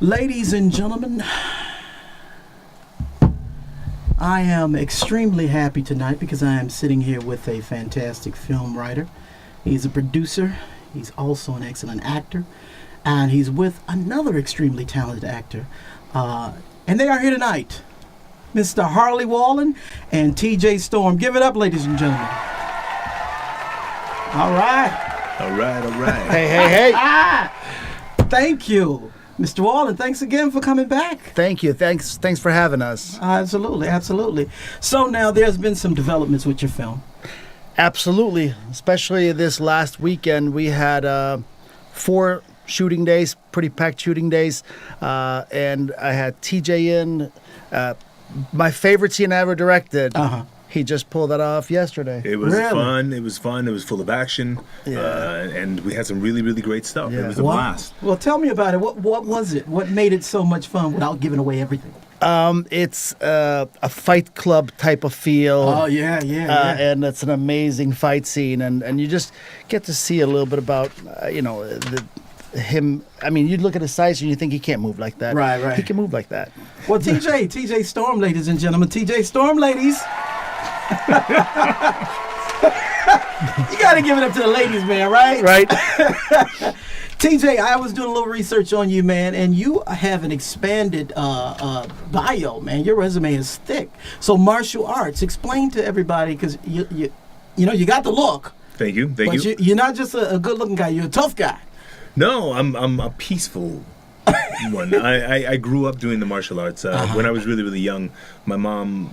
Ladies and gentlemen, I am extremely happy tonight because I am sitting here with a fantastic film writer. He's a producer. He's also an excellent actor. And he's with another extremely talented actor. And they are here tonight, Mr. Harley Wallen and TJ Storm. Give it up, ladies and gentlemen. All right. All right, all right. Hey. Thank you. Mr. Wallen, thanks again for coming back. Thank you. Thanks for having us. Absolutely. So now there's been some developments with your film. Absolutely. Especially this last weekend, we had 4 shooting days, pretty packed shooting days. And I had TJ in. My favorite scene I ever directed. He just pulled that off yesterday. It was Really? fun. It was fun. It was full of action. And we had some really, really great stuff. Yeah. It was a Wow. blast. Well, tell me about it. What was it? What made it so much fun without giving away everything? It's a fight club type of feel. Oh, yeah. And it's an amazing fight scene. And you just get to see a little bit about, him. I mean, you look at his size and you think he can't move like that. Right. He can move like that. Well, TJ Storm, ladies and gentlemen. TJ Storm, ladies. You got to give it up to the ladies, man, right? Right. TJ, I was doing a little research on you, man, and you have an expanded bio, man. Your resume is thick. So martial arts, explain to everybody, because you got the look. Thank you. But you're not just a good-looking guy. You're a tough guy. No, I'm a peaceful one. I grew up doing the martial arts. When I was really, really young, my mom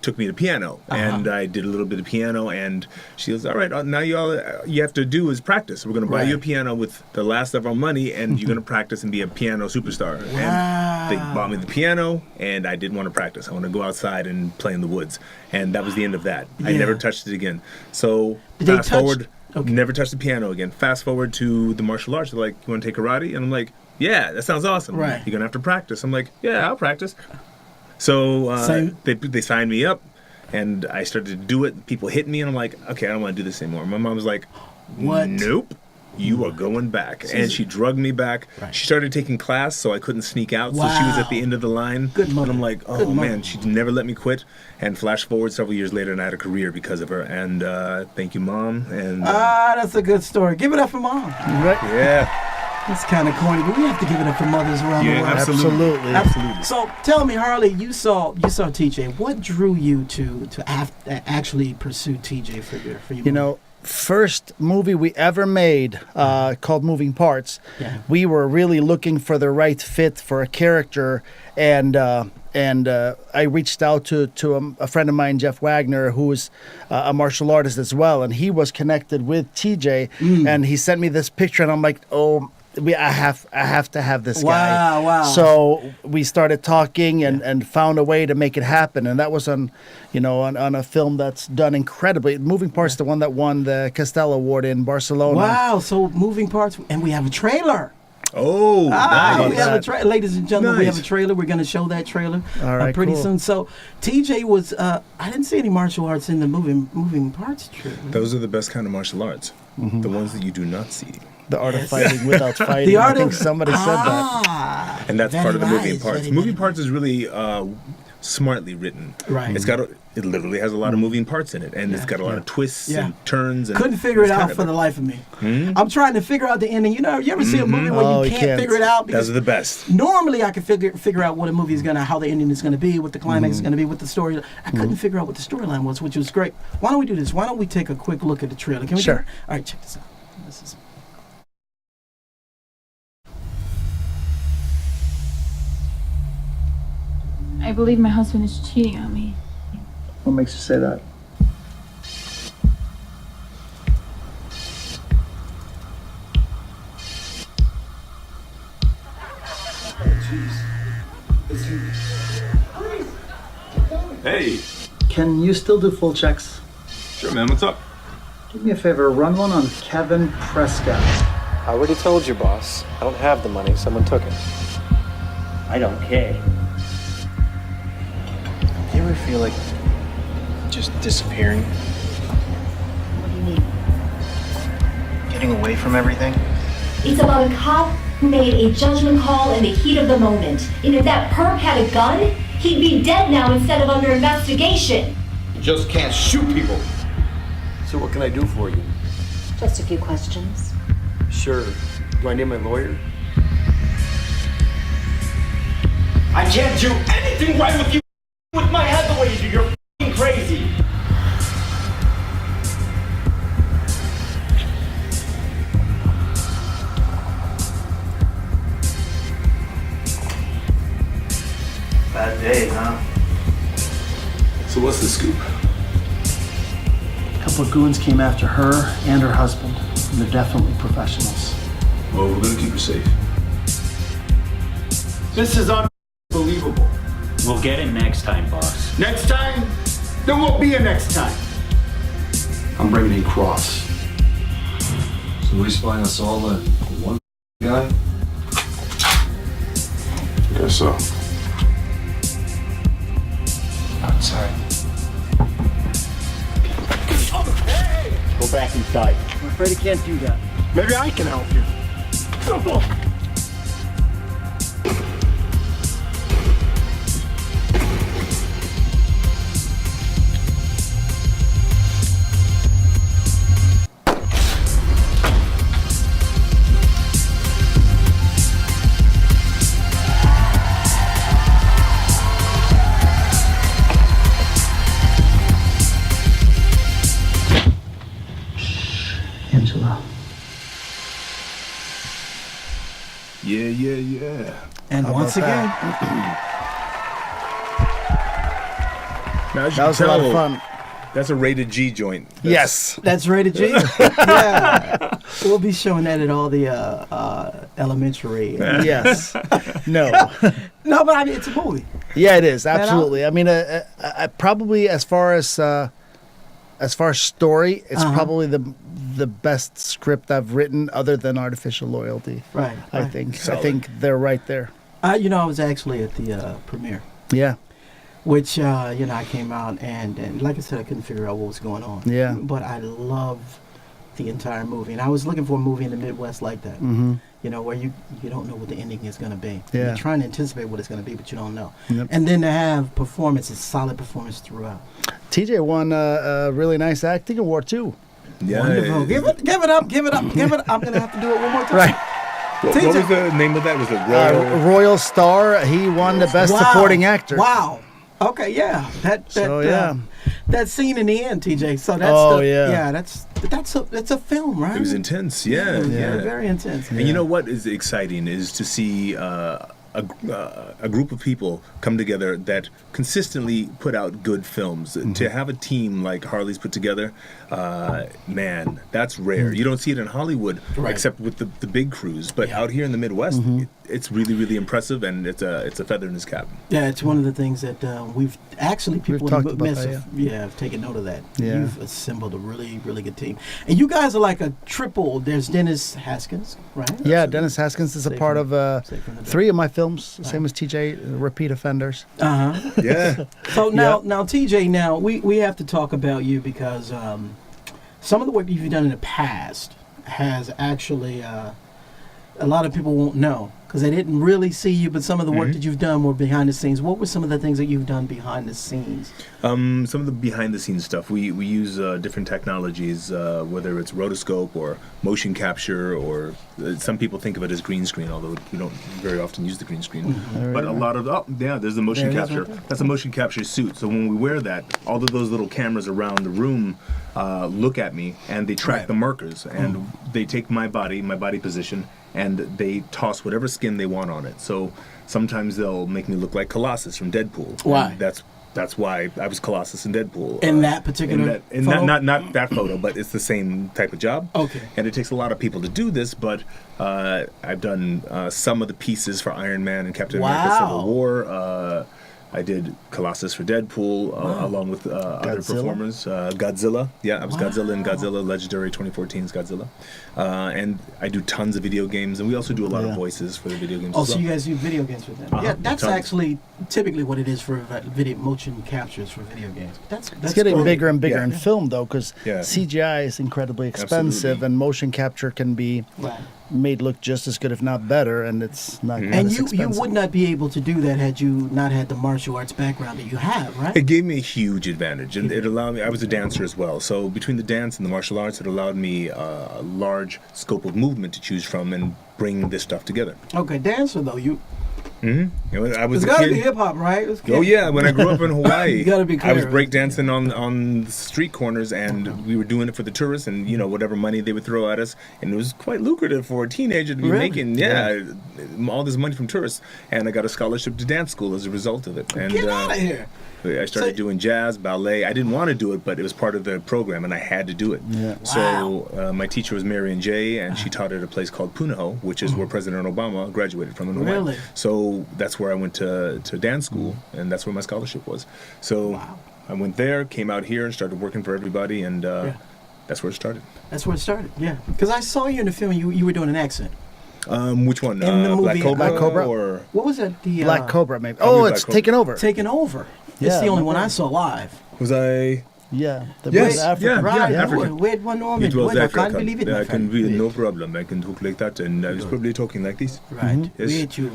took me to piano, and I did a little bit of piano, and she was, all right, now you have to do is practice. We're going to buy you a piano with the last of our money, and you're going to practice and be a piano superstar. Wow. And they bought me the piano, and I didn't want to practice. I want to go outside and play in the woods. And that was the end of that. I never touched it again. So fast forward, never touched the piano again. Fast forward to the martial arts. They're like, you want to take karate? And I'm like, yeah, that sounds awesome. Right. You're going to have to practice. I'm like, yeah, I'll practice. So they signed me up, and I started to do it. People hit me, and I'm like, okay, I don't want to do this anymore. My mom was like, what? Nope, you are going back. And she drugged me back. Right. She started taking class, so I couldn't sneak out. Wow. So she was at the end of the line. Good mother. And I'm like, oh, man, she never let me quit. And flash forward several years later, and I had a career because of her. And thank you, Mom. And that's a good story. Give it up for Mom. Right. Yeah. That's kind of corny, but we have to give it up for mothers around the world. Absolutely. So tell me, Harley, you saw TJ. What drew you to actually pursue TJ for you? First movie we ever made called Moving Parts. Yeah. We were really looking for the right fit for a character, and I reached out to a friend of mine, Jeff Wagner, who is a martial artist as well, and he was connected with TJ, and he sent me this picture, and I'm like, oh. I have to have this guy. Wow. So we started talking and found a way to make it happen, and that was on a film that's done incredibly. Moving Parts, the one that won the Castell Award in Barcelona. Wow. So Moving Parts, and we have a trailer. Oh, nice. We have a ladies and gentlemen, Nice. we have a trailer. We're going to show that trailer pretty cool. soon. So TJ was, I didn't see any martial arts in the Moving Parts trailer. Those are the best kind of martial arts. The ones that you do not see. The art of fighting without fighting. I think somebody said that. And that's part of the Moving Parts. Very Moving nice. Parts is really smartly written. Right. It literally has a lot of moving parts in it, and it's got a lot of twists and turns. And couldn't figure it out for the life of me. I'm trying to figure out the ending. You ever see a movie where you can't figure it out? Those are the best. Normally, I can figure out what a movie is how the ending is gonna be, what the climax is gonna be, what the story. I couldn't figure out what the storyline was, which was great. Why don't we do this? Why don't we take a quick look at the trailer? Can we? Sure. Do it? All right, check this out. This is. I believe my husband is cheating on me. What makes you say that? Hey. Can you still do full checks? Sure, man. What's up? Do me a favor, run one on Kevin Prescott. I already told you, boss. I don't have the money. Someone took it. I don't care. Do you ever feel like just disappearing? What do you mean? Getting away from everything? It's about a cop who made a judgment call in the heat of the moment. And if that perp had a gun, he'd be dead now instead of under investigation. You just can't shoot people. So what can I do for you? Just a few questions. Sure. Do I need my lawyer? I can't do anything right with you with my head the way you do. You're f***ing crazy. Bad day, huh? So what's the scoop? A couple of goons came after her and her husband, and they're definitely professionals. Well, we're gonna keep her safe. This is unbelievable. We'll get it next time, boss. Next time? There won't be a next time. I'm bringing in Cross. So we spying us all on one guy? Guess so. I'm sorry. Go back inside. I'm afraid I can't do that. Maybe I can help you. Angela. Yeah. And once again, Now, as you That was a can lot of tell, fun. That's a rated G joint. Yes. that's rated G. Yeah, we'll be showing that at all the elementary. Yes. No. No, but I mean, it's a movie. Yeah, it is absolutely. I mean, probably as far as story, it's probably the best script I've written, other than Artificial Loyalty. Right. I right. think. Solid. I think they're right there. I was actually at the premiere, Yeah. which I came out and like I said, I couldn't figure out what was going on. Yeah. But I love the entire movie, and I was looking for a movie in the Midwest like that. Mm-hmm. Where you don't know what the ending is going to be. Yeah. You're trying to anticipate what it's going to be, but you don't know. Yep. And then to have solid performance throughout. TJ won a really nice acting award too. Yeah. Wonderful. Give it up. I'm going to have to do it one more time. Right. What was the name of that? Was it Royal? Royal Star. He won the best Wow. supporting actor. Wow. Okay, yeah. That scene in the end, TJ. So that's that's a film, right? It was intense. Yeah. Very intense. And you know what is exciting is to see a group of people come together that consistently put out good films. To have a team like Harley's put together, man, that's rare. You don't see it in Hollywood, except with the big crews. But out here in the Midwest, it's really, really impressive, and it's a feather in his cap. Yeah, it's one of the things that we've actually people in talked the about Midwest that, have taken note of that. Yeah. You've assembled a really, really good team, and you guys are like a triple. There's Dennis Haskins, right? Yeah, Dennis Haskins is a part of 3 of my films, same as TJ, repeat offenders. Yeah. So now TJ, we have to talk about you because some of the work you've done in the past has actually a lot of people won't know because they didn't really see you, but some of the work that you've done were behind the scenes. What were some of the things that you've done behind the scenes? Some of the behind-the-scenes stuff. We use different technologies, whether it's rotoscope or motion capture, or some people think of it as green screen, although we don't very often use the green screen. But a lot of there's the motion capture. That's a motion capture suit. So when we wear that, all of those little cameras around the room look at me, and they track the markers, and they take my body position, and they toss whatever skin they want on it. So sometimes they'll make me look like Colossus from Deadpool. Why? That's why I was Colossus in Deadpool. In that particular photo? Not that photo, but it's the same type of job. Okay. And it takes a lot of people to do this, but I've done some of the pieces for Iron Man and Captain America Civil War. I did Colossus for Deadpool, along with other performers. Godzilla. Yeah, I was Godzilla in Godzilla, Legendary 2014's Godzilla. And I do tons of video games, and we also do a lot of voices for the video games. Oh, as so well. you guys do video games with them? Yeah, that's tons. actually typically what it is for video motion captures for video games. That's It's getting cool. bigger and bigger in film, though, because Yeah. CGI is incredibly expensive, Absolutely. and motion capture can be made look just as good, if not better, and it's not. And as you expensive. would not be able to do that had you not had the martial arts background that you have, right? It gave me a huge advantage, and it allowed me. I was a dancer as well, so between the dance and the martial arts, it allowed me a large scope of movement to choose from and bring this stuff together. Okay, dancer though, you. I was It's a got to kid. be hip hop, right? Oh yeah, when I grew up in Hawaii, You gotta be I was clear. breakdancing on the street corners, and we were doing it for the tourists, and whatever money they would throw at us, and it was quite lucrative for a teenager to be Really? making all this money from tourists, and I got a scholarship to dance school as a result of it. And Get out of here. I started doing jazz, ballet. I didn't want to do it, but it was part of the program, and I had to do it. Yeah. So my teacher was Marion J., and she taught at a place called Punahou, which is where President Obama graduated from in Hawaii. Really? So that's where I went to dance school, and that's where my scholarship was. So I went there, came out here, and started working for everybody, and that's where it started. That's where it started. Yeah, because I saw you in the film. You were doing an accent. Which one? In the movie, Black Cobra? Black Cobra? Or What was that? The Black Cobra, maybe. Probably Oh, Black it's Cobra. taken over. Taking over. It's Yeah, the only no one I problem. saw live. was I? Yeah, the Yes, West African. yeah, Right, African. Wait one moment. It was Wait, I African. can't believe it. my I can friend. read, Wait. no problem. I can talk like that, and I was probably talking like this. Right. Yes. Wait, you.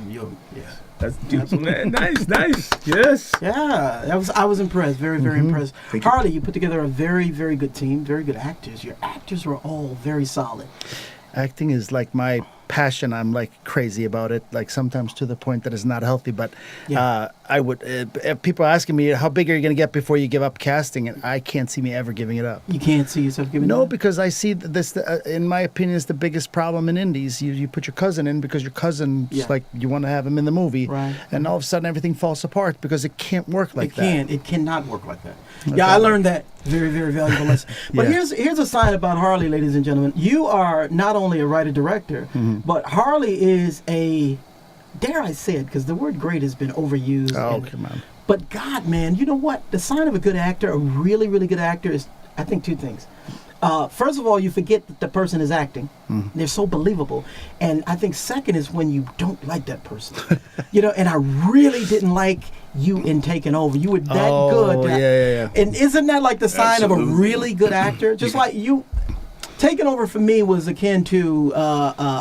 Yeah. That's beautiful. Nice. Yes. Yeah, I was impressed. Very, very impressed. Thank you. Harley, you put together a very, very good team. Very good actors. Your actors were all very solid. Acting is like my passion. I'm like crazy about it, like sometimes to the point that it's not healthy. But Yeah. I would, if people are asking me, how big are you going to get before you give up casting? And I can't see me ever giving it up. You can't see yourself giving No, up? because I see this, in my opinion, is the biggest problem in indies. You put your cousin in because your cousin's Yeah. like, you want to have him in the movie. Right. And all of a sudden everything falls apart because it can't work like it that. can't. It cannot work like that. Yeah, I learned that very, very valuable lesson. But Yeah. here's a sign about Harley, ladies and gentlemen. You are not only a writer-director, but Harley is a, dare I say it, because the word great has been overused. Oh, and- come on. But God, man, you know what? The sign of a good actor, a really, really good actor, is, I think, two things. First of all, you forget that the person is acting. They're so believable. And I think second is when you don't like that person. And I really didn't like you in Taking Over. You were that Oh, good. yeah. And isn't that like the sign of a Absolutely. really good actor? Just like you, Taking Over for me was akin to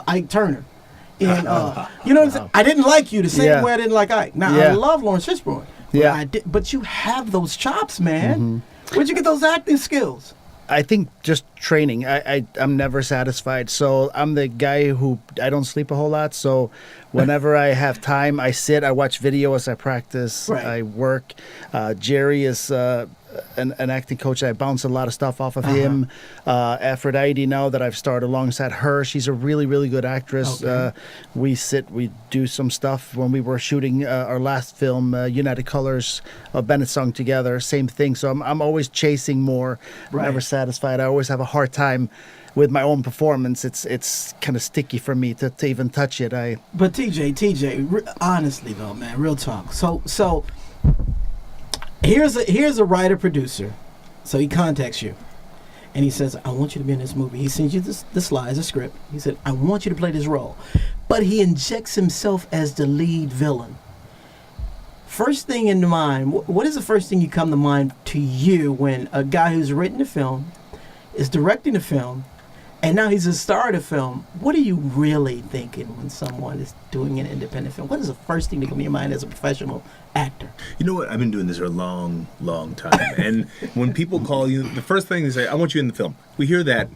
Ike Turner. And you know what I'm saying? I didn't like you the same Yeah. way I didn't like Ike. Now, I Yeah. love Lawrence Fishburne. Yeah. But you have those chops, man. Where'd you get those acting skills? I think just training. I'm never satisfied. So I'm the guy who I don't sleep a whole lot. So whenever I have time, I sit, I watch videos, I practice, Right. I work. Jerry is an acting coach. I bounce a lot of stuff off of him. Aphrodite, now that I've started alongside her, she's a really, really good actress. Okay. We do some stuff when we were shooting our last film, United Colors of Bennett Song together. Same thing. So I'm always chasing more, Right. never satisfied. I always have a hard time with my own performance. It's kind of sticky for me to even touch it. But TJ, honestly though, man, real talk. So here's a writer producer. So he contacts you, and he says, "I want you to be in this movie." He sends you the slides, the script. He said, "I want you to play this role," but he injects himself as the lead villain. First thing in mind, what is the first thing you come to mind to you when a guy who's written the film is directing the film? And now he's a star of the film. What are you really thinking when someone is doing an independent film? What is the first thing that comes to your mind as a professional actor? You know what? I've been doing this for a long, long time. And when people call you, the first thing they say, "I want you in the film." We hear that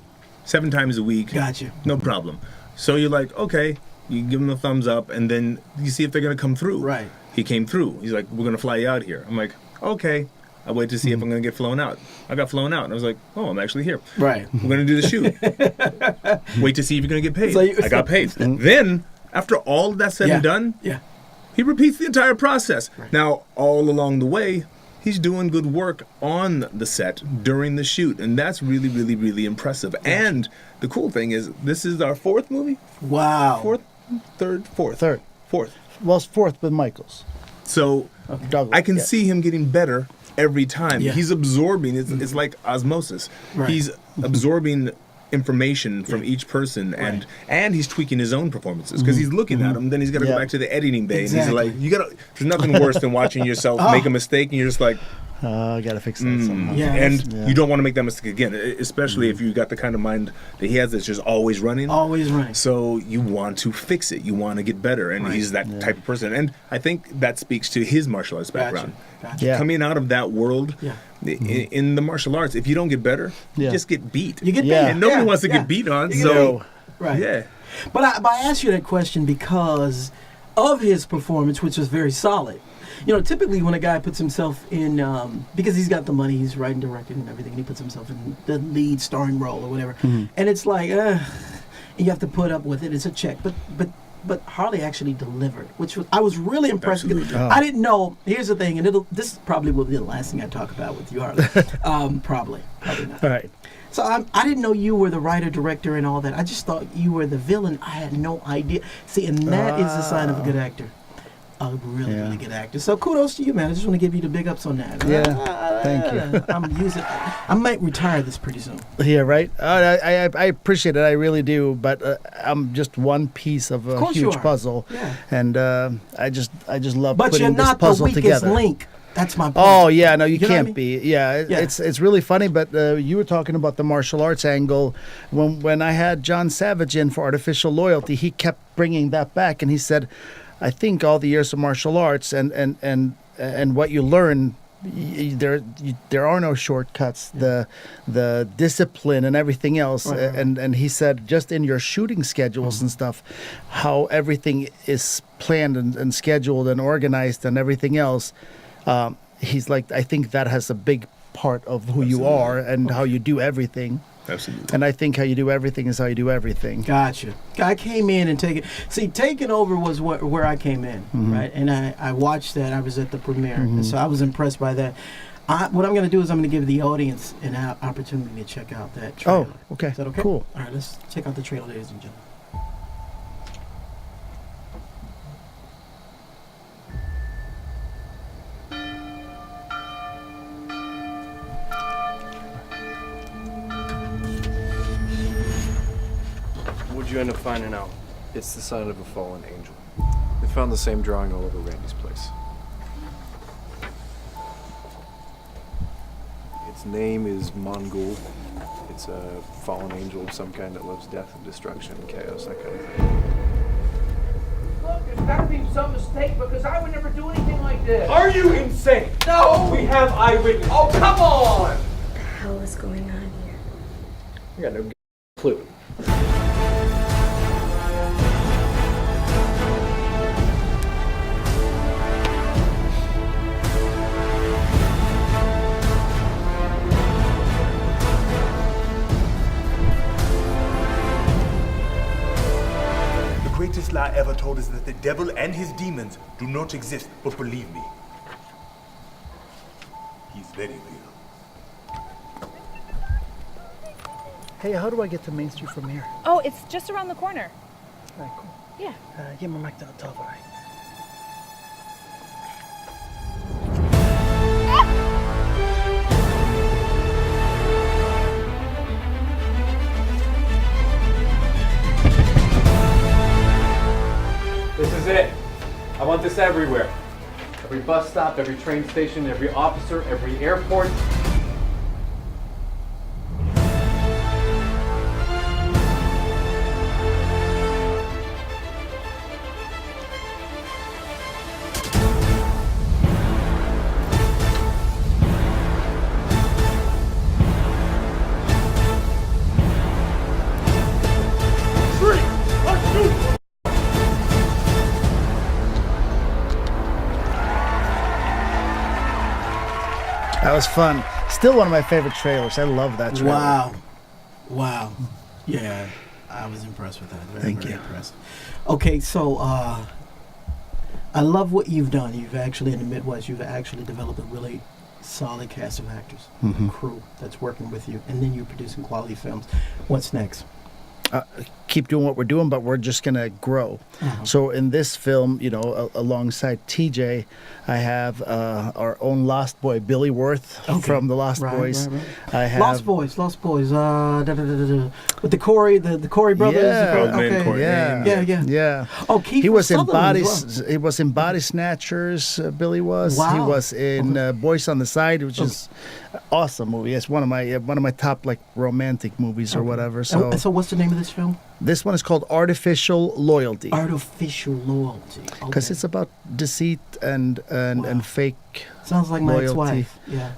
7 times a week. Gotcha. No problem. So you're like, okay, you give them a thumbs up, and then you see if they're going to come through. Right. He came through. He's like, "We're going to fly you out here." I'm like, okay. I wait to see if I'm going to get flown out. I got flown out, and I was like, "Oh, I'm actually here. Right. We're going to do the shoot." Wait to see if you're going to get paid. So you- I got paid. Then, after all of that's said and done, Yeah. he repeats the entire process. Now, all along the way, he's doing good work on the set during the shoot, and that's really, really, really impressive. And the cool thing is, this is our 4th movie? Wow. 4th? 3rd? 4th? Third. 4th. Well, it's fourth with Michaels. So, Douglas, I can yeah. see him getting better every time. Yeah. He's absorbing, it's like osmosis. Right. He's absorbing information from each person, and he's tweaking his own performances because he's looking at them. Then he's got to Yeah. go back to the editing bay, Exactly. and he's like, "You got to." There's nothing worse than watching yourself make a mistake, and you're just like, I gotta fix that somehow. Yeah. And Yeah. you don't want to make that mistake again, especially if you got the kind of mind that he has that's just always running. Always running. So you want to fix it. You want to get better, and he's that type of person. And I think that speaks to his martial arts background. Gotcha. Yeah. Coming out of that world, in the martial arts, if you don't get better, you just get beat. You get Yeah. beat. And nobody Yeah, wants to yeah. get beat on. You get So, beat. Right. yeah. But I asked you that question because of his performance, which was very solid. You know, typically when a guy puts himself in, because he's got the money, he's writing, directing, and everything, and he puts himself in the lead starring role or whatever, and it's like, you have to put up with it. It's a check. But Harley actually delivered, which was, I was really impressed. Absolutely. I didn't know. Here's the thing, and this probably will be the last thing I talk about with you, Harley. Probably not. All right. So I didn't know you were the writer, director, and all that. I just thought you were the villain. I had no idea. See, and that is a sign of a good actor. A really, really good actor. So kudos to you, man. I just want to give you the big ups on that. Yeah, thank you. I might retire this pretty soon. Yeah, right. I appreciate it. I really do. But I'm just one piece of a course you huge are. puzzle, Yeah. and I just love But you're putting this not the puzzle weakest together. link. That's my point. Oh yeah, no, you know what I can't mean? be. Yeah, Yeah. it's really funny. But you were talking about the martial arts angle. When I had John Savage in for Artificial Loyalty, he kept bringing that back, and he said, "I think all the years of martial arts and what you learn, there are no shortcuts. The discipline and everything else." Right. And he said, just in your shooting schedules and stuff, how everything is planned and scheduled and organized and everything else. He's like, I think that has a big part of who you are and how you do everything. Absolutely. And I think how you do everything is how you do everything. Gotcha. I came in and taking over was where I came in, right? And I watched that. I was at the premiere, and so I was impressed by that. What I'm going to do is I'm going to give the audience an opportunity to check out that trailer. Oh, okay. Is that okay? Cool. All right, let's check out the trailer, ladies and gentlemen. What'd you end up finding out? It's the sign of a fallen angel. They found the same drawing all over Randy's place. Its name is Mongol. It's a fallen angel of some kind that loves death and destruction and chaos, that kind of thing. Look, there's gotta be some mistake because I would never do anything like this. Are you insane? No! We have eyewitness. Oh, come on! What the hell is going on here? I got no clue. The greatest lie ever told is that the devil and his demons do not exist, but believe me, he's very real. Hey, how do I get to Main Street from here? Oh, it's just around the corner. All right, cool. Yeah. Give me back to the top, all right. This is it. I want this everywhere. Every bus stop, every train station, every officer, every airport. That was fun. Still one of my favorite trailers. I love that trailer. Wow. Yeah, I was impressed with that. Thank very you. Impressed. Okay, so I love what you've done. You've actually, in the Midwest, you've actually developed a really solid cast of actors, a crew that's working with you, and then you're producing quality films. What's next? keep doing what we're doing, but we're just gonna grow. So in this film, you know, alongside TJ, I have our own Lost Boy, Billy Worth from the Lost Boys. I have Lost Boys. With the Corey brothers. Yeah, Corey. yeah. Oh, Keith he was in Sutherland Body. as well. He was in Body Snatchers. Billy was. Wow. He was in Boys on the Side, which is awesome movie. It's one of my top like romantic movies or whatever. So what's the name of this film? this one is called Artificial Loyalty. Artificial Loyalty. Because it's about deceit and fake. Sounds like my loyalty. ex-wife. Yeah.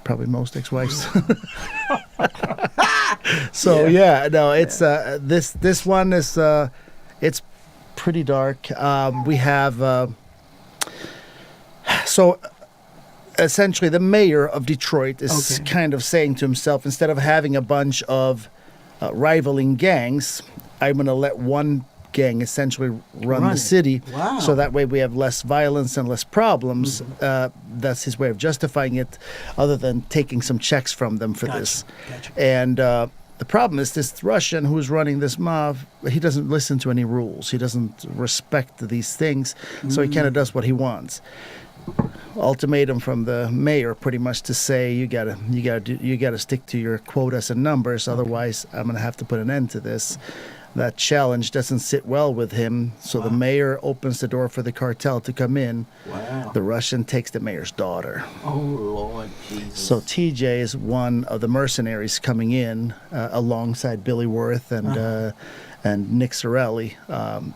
Probably most ex-wives. So it's this one is it's pretty dark. We have so essentially the mayor of Detroit is kind of saying to himself, instead of having a bunch of rivaling gangs, I'm going to let one gang essentially run the city. Wow. So that way we have less violence and less problems. That's his way of justifying it, other than taking some checks from them for this. And the problem is this Russian who's running this mob, he doesn't listen to any rules. He doesn't respect these things, so he kind of does what he wants. Ultimatum from the mayor, pretty much to say you gotta stick to your quotas and numbers, otherwise I'm gonna have to put an end to this. That challenge doesn't sit well with him, so the mayor opens the door for the cartel to come in. Wow. The Russian takes the mayor's daughter. Oh, Lord Jesus. So TJ is one of the mercenaries coming in alongside Billy Worth and Nick Sorelli.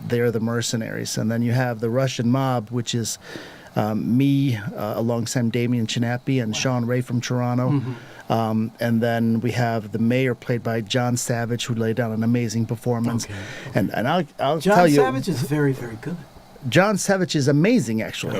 They're the mercenaries. And then you have the Russian mob, which is me alongside Damien Chinapi and Sean Ray from Toronto. And then we have the mayor, played by John Savage, who laid down an amazing performance. And I'll tell you, John Savage is very, very good. John Savage is amazing, actually.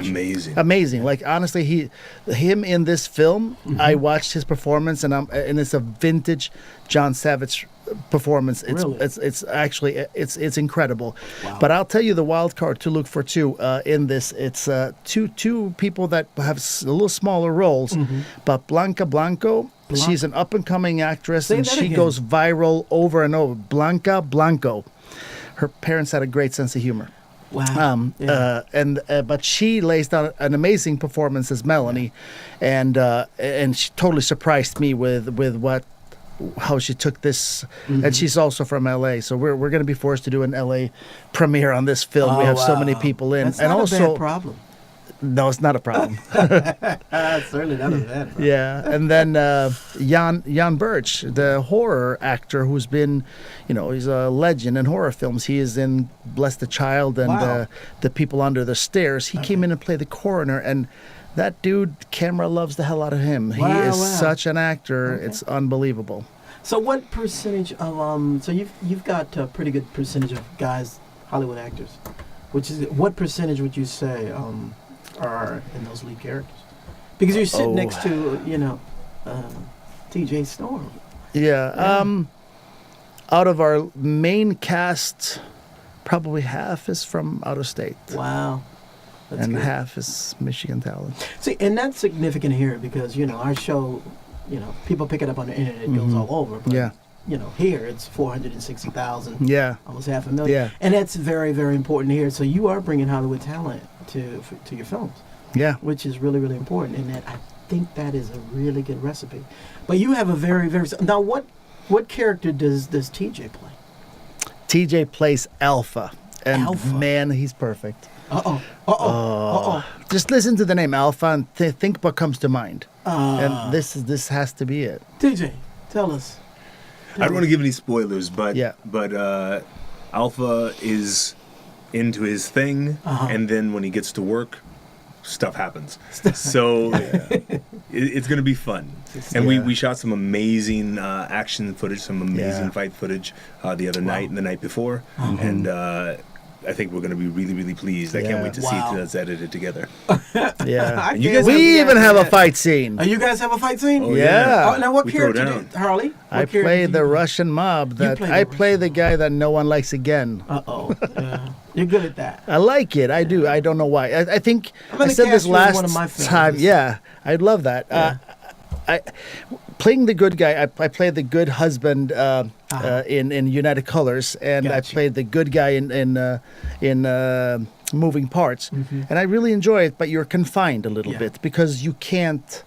Amazing. Like, honestly, him in this film, I watched his performance, and it's a vintage John Savage performance. It's actually it's incredible. Wow. But I'll tell you the wild card to look for too in this. It's two people that have a little smaller roles, but Blanca Blanco. She's an up-and-coming actress, and she goes viral over and over. Blanca Blanco. Her parents had a great sense of humor. Wow. But she lays down an amazing performance as Melanie, and she totally surprised me with how she took this. And she's also from LA, so we're going to be forced to do an LA premiere on this film. We have so many people in. That's not a bad problem. No, it's not a problem. Certainly not a bad problem. Yeah, and then Jan Birch, the horror actor who's been, he's a legend in horror films. He is in Bless the Child and The People Under the Stairs. He came in and played the coroner, and that dude, camera loves the hell out of him. He is such an actor. It's unbelievable. So what percentage of so you've got a pretty good percentage of guys, Hollywood actors, what percentage would you say are in those lead characters? Because you're sitting next to TJ Storm. Out of our main cast, probably half is from out of state. Wow. That's and good. Half is Michigan talent. See, and that's significant here because our show, people pick it up on the internet, it goes all over. But, here it's 460,000. Yeah. Almost 500,000. Yeah. And that's very, very important here. So you are bringing Hollywood talent to your films. Yeah. Which is really, really important. And I think that is a really good recipe. But you have a very, very... Now, what character does TJ play? TJ plays Alpha. And Alpha. Man, he's perfect. Uh-oh. Just listen to the name Alpha and think what comes to mind. And this has to be it. TJ, tell us. I don't want to give any spoilers, but Alpha is into his thing, and then when he gets to work, stuff happens. So it's going to be fun. And we shot some amazing action footage, some amazing fight footage the other night and the night before, and I think we're going to be really, really pleased. I can't wait to see us edited together. Yeah. We even have a fight scene. You guys have a fight scene? Oh, yeah. Now, what character did Harley? I play the Russian mob. I play the guy that no one likes again. Yeah. You're good at that. I like it. I do. I don't know why. I think I said this last one of my films. time. Yeah, I'd love that. playing the good guy. I played the good husband in United Colors, and I played the good guy in Moving Parts, and I really enjoy it. But you're confined a little bit because you can't.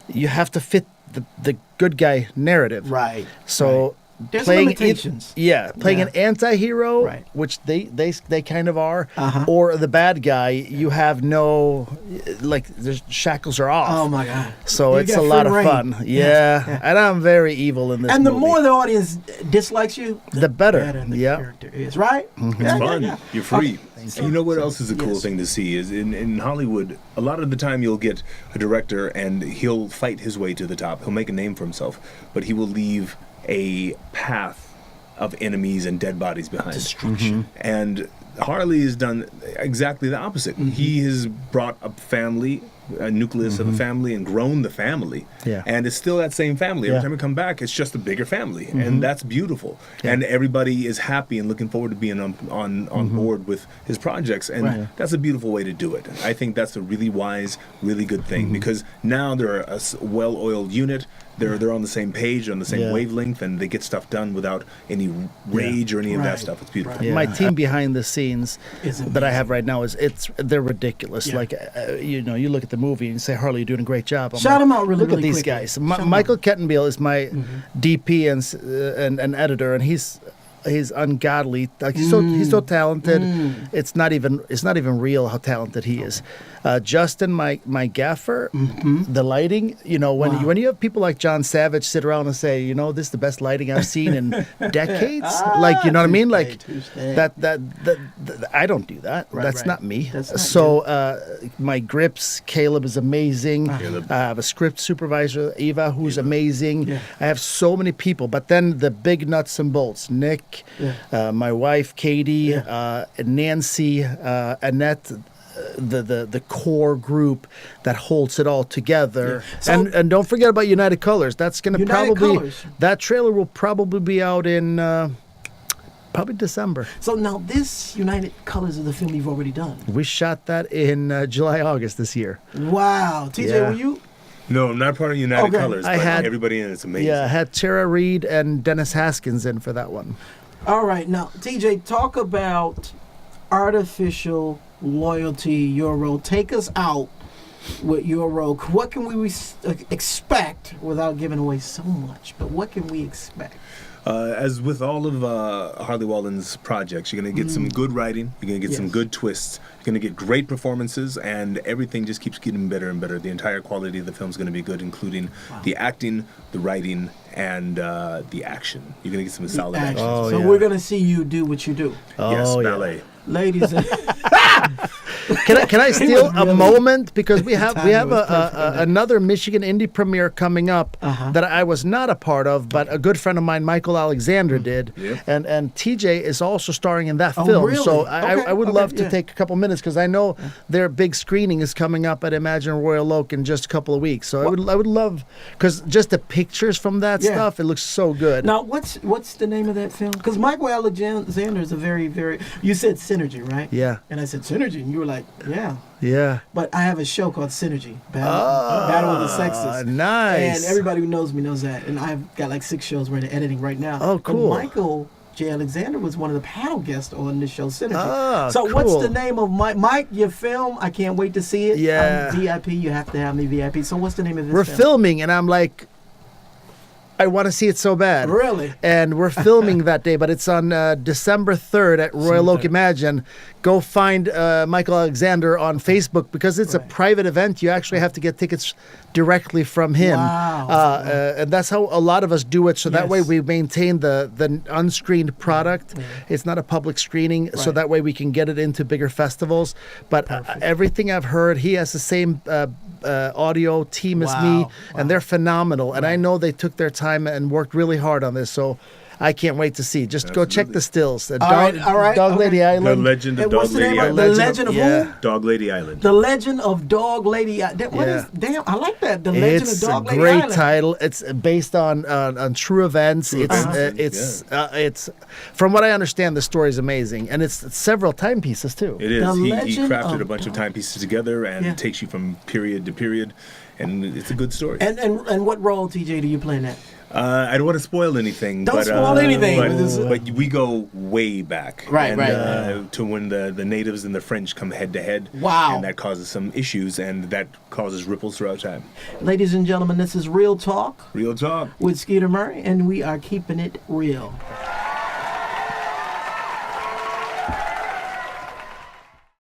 You have to fit the good guy narrative, right? So. There's playing limitations. Playing an anti-hero, which they kind of are, or the bad guy, you have no, like, the shackles are off. Oh my God! So You it's got a lot of free fun. reign. Yeah, and I'm very evil in this. And the movie. more the audience dislikes you, the better. the character is, right? It's fun. You're free. Okay. You know what else is a cool thing to see is in Hollywood, a lot of the time you'll get a director and he'll fight his way to the top. He'll make a name for himself, but he will leave a path of enemies and dead bodies behind. Destruction. And Harley has done exactly the opposite. He has brought a family, a nucleus of a family, and grown the family. Yeah. And it's still that same family. Every Yeah. time we come back, it's just a bigger family. And that's beautiful. And everybody is happy and looking forward to being on board with his projects. And that's a beautiful way to do it. I think that's a really wise, really good thing, because now they're a well-oiled unit. They're on the same page, on the same wavelength, and they get stuff done without any rage or any of that stuff. It's beautiful. My team behind the scenes that I have right now they're ridiculous. Yeah. Like you look at the movie and you say, Harley, you're doing a great job. I'm Shout like, them out really, look really at these quickly. guys. Michael Kettenbiel is my DP and editor, and he's ungodly. Like he's so talented. It's not even real how talented he is. Justin, my gaffer, the lighting. When you have people like John Savage sit around and say, this is the best lighting I've seen in decades. Like, you know what I mean? Like that I don't do that. That's not me. That's not my grips, Caleb is amazing. I have a script supervisor, Eva, who's amazing. I have so many people, but then the big nuts and bolts, Nick, my wife, Katie, Nancy, Annette, the core group that holds it all together. So, and don't forget about United Colors. That's going to that trailer will probably be out in probably December. So now this United Colors is the film you've already done. We shot that in July, August this year. Wow. TJ, were you? No, I'm not part of United Colors, but had everybody in it's amazing. Yeah, I had Tara Reid and Dennis Haskins in for that one. All right. Now, TJ, talk about artificial loyalty, your role. Take us out with your role. What can we expect without giving away so much? But what can we expect? As with all of Harley Wallen's projects, you're going to get some good writing, you're going to get some good twists, you're going to get great performances, and everything just keeps getting better and better. The entire quality of the film is going to be good, incling the acting, the writing, and the action. You're going to get some solid action. So we're going to see you do what you do. Yes, ballet. Ladies and Can I steal a moment, because we have another Michigan indie premiere coming up that I was not a part of, but a good friend of mine, Michael Alexander, did, and TJ is also starring in that film. Really? So I would love to take a couple minutes, because I know their big screening is coming up at Imagine Royal Oak in just a couple of weeks. So I would love, because just the pictures from that stuff, it looks so good. Now, what's the name of that film? Because Michael Alexander is a very, very. You said Synergy, right? Yeah. And I said Synergy, and you were like, yeah. Yeah. But I have a show called Synergy, Battle of the Sexes. Nice. And everybody who knows me knows that. And I've got like 6 shows we're in editing right now. Oh, cool. And Michael J. Alexander was one of the panel guests on this show, Synergy. So what's the name of Mike, your film? I can't wait to see it. Yeah. I'm VIP. You have to have me VIP. So what's the name of this We're film? filming, and I'm like, I want to see it so bad. Really? And we're filming that day, but it's on December 3rd at Royal Oak Imagine. Go find Michael Alexander on Facebook, because it's a private event. You actually have to get tickets directly from him. Wow. And that's how a lot of us do it. So that way we maintain the unscreened product. It's not a public screening, so that way we can get it into bigger festivals. But everything I've heard, he has the same audio team as me, and they're phenomenal. And I know they took their time and worked really hard on this. So I can't wait to see. Just go check the stills. All right. Dog Lady The Island. Legend of And Dog what's the Lady name of Island. the Legend of who? Dog Lady Island. The Legend of Dog Lady Island. What Yeah. is? Damn, I like that. The Legend It's of Dog a Lady great Island. title. It's based on true events. It's from what I understand, the story is amazing, and it's several timepieces too. It is. The He Legend crafted of a bunch of Dog. timepieces together and Yeah. takes you from period to period, and it's a good story. And what role, TJ, do you play in that? I don't want to spoil anything. Don't but, spoil anything. But we go way back. Right, and, right. To when the natives and the French come head to head. Wow. And that causes some issues, and that causes ripples throughout time. Ladies and gentlemen, this is Real Talk Real talk. with Skeeter Murray, and we are keeping it real.